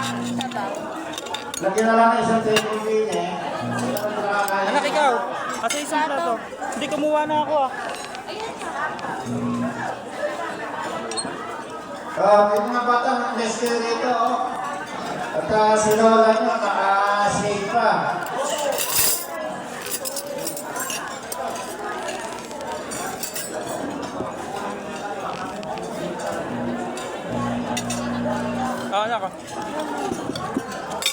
Sabaw. Lagyan na lang isang table din eh. Anak, ikaw. Kasi isang plato. Hindi, kumuha na ako ah. May mga bata ng desker dito. At si Lola nyo naka-save pa. Anak ah.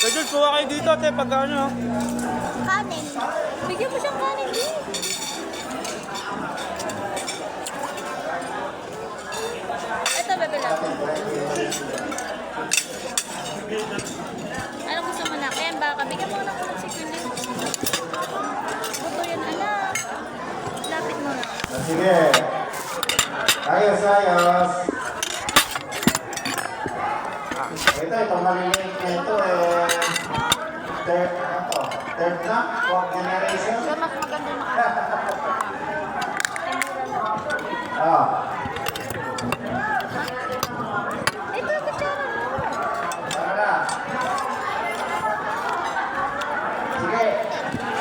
George, kuha kayo dito, te, pag ano. Kanin. Bigyan mo siyang kanin din. Ito, bebe lang. Ano gusto mo na? Kaya baka bigyan mo na ako ng sikuli. Buto yan, anak. Lapit mo na. Sige. Ayos, ayos. Ito maliliit na ito eh. Third na? Fourth generation? Pero mas maganda yung makain. Ah. Ito, kutsara mo. Tara na. Sige.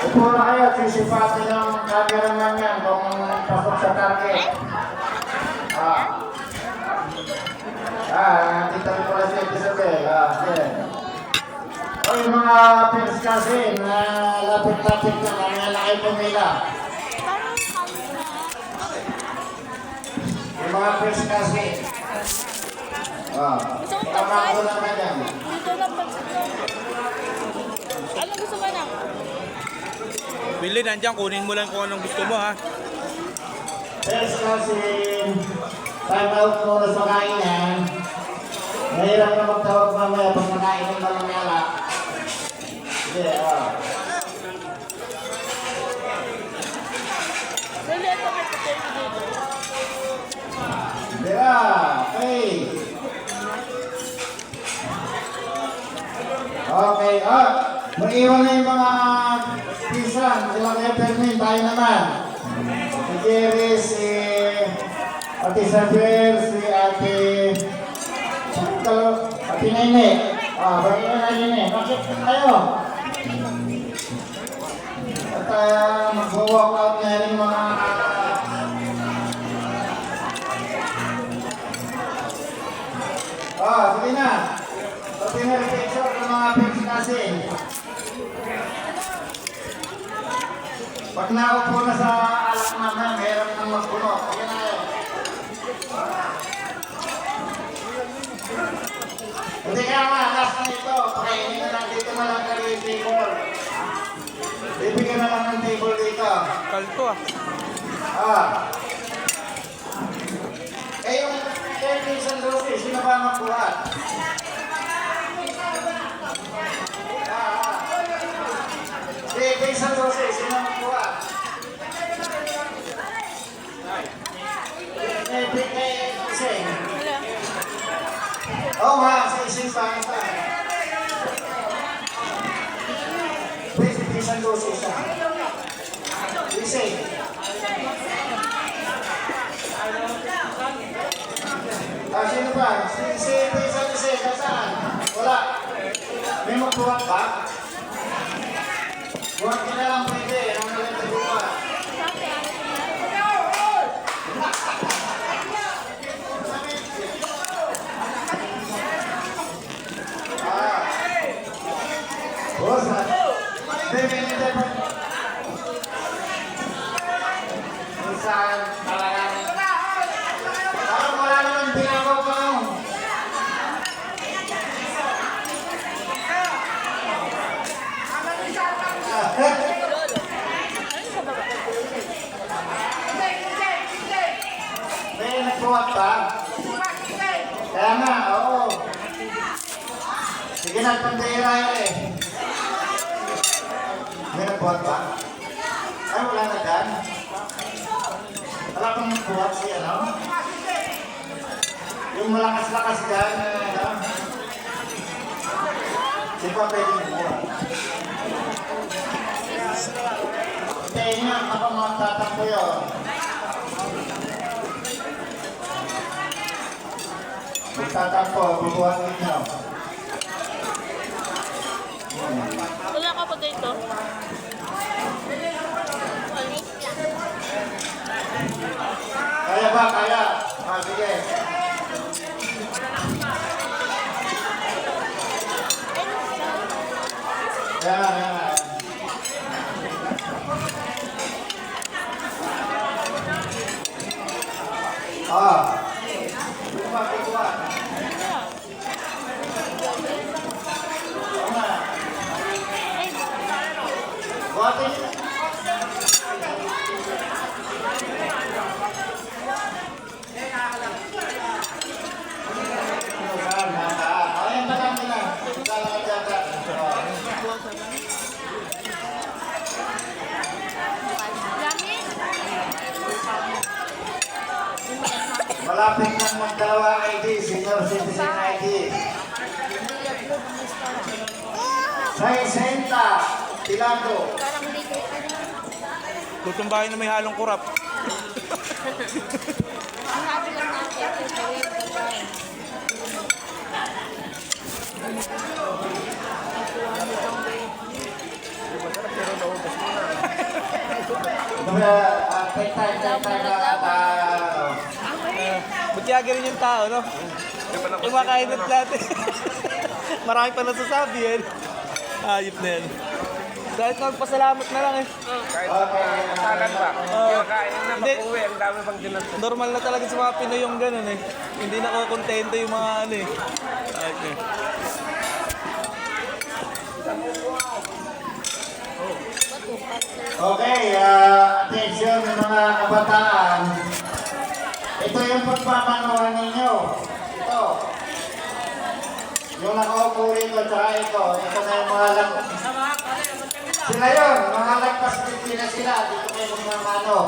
Upo na kayo at sisipatin ng cameraman yan kung pasok sa target. Nandito rin pala si Isabel. Sige. O yung mga pins kasi na lapit-lapit na nangyalaki po nila. Yung mga pins kasi. Gusto mo Tama pagkain? ko naman yan. Dito lang pagkain. Ano gusto mo na? Billy, nandiyan, kunin mo lang kung anong gusto mo ha. Pins kasi time out muna sa kainan. Mahirap na magtawag mamaya pag nakain ng malamela. Sige, Dali, ito may potato dito. Dira, okay. Okay, mag-iwan na yung mga pisan. Sila kayo Fermin, tayo naman. Si Jerry, si Ate Isabel, si Ate Nene. Bagi na Nene. Bakit kayo? At mag-walk out na rin mga sige na. Pati na rin picture ng mga pics kasi. Pag naupo na sa alak naman, meron nang magpuno. Sige na yun. Hindi ka nga, last na ito. Pakainin na lang dito na lang kami yung table. Bibigyan na lang ng table dito. Kalto ah. Yung isang dosis, sino ba magbuhat? Isang dosis, sino magbuhat? Ising. Oo nga, sa ising pangit pa. Isang dosis siya. Ising. Sino ba? Si saan? Wala. May magbuhat ba? Buhat ka na lang pwede. Ang nalang buhat. Boss, saan talagang parang wala naman pinagaw pa mo. May nagbuhat pa? Kaya nga, oo. Sige na, pandera yun eh. May nagbuhat pa? Ay, wala na dyan. Wala kang nagbuhat siya, no? Yung malakas-lakas dyan, no? Di ba pwede magbuhat? Hintayin nga, kapag magtatakbo yun. Magtatakbo, bubuhat ninyo. ba? Kaya. Sige. Yan. Kuha. Buhatin. Ayan, tagang na. Lalakad yata. Malapit nang magdalawa ID, senior citizen ID. 60, Tilado. Lutong bahay na may halong kurap. Take time na Buti rin yung tao, no? Kumakain at dati. Marami pa nasasabi yan. Ayop na yan. Kahit magpasalamat na lang eh. Kasalan pa. Kakain na Hindi. pag-uwi, ang dami pang dinatid. Normal na talaga sa mga Pinoy yung ganun eh. Hindi nakokontento yung mga ano eh. Ayop na. Okay, attention mga kabataan. Ito yung pagpapanood ninyo. Ito. Yung nakaupo rito, tsaka ito. Ito na yung mga sila yun, mga lagpas din sila. Dito kayo mga ano.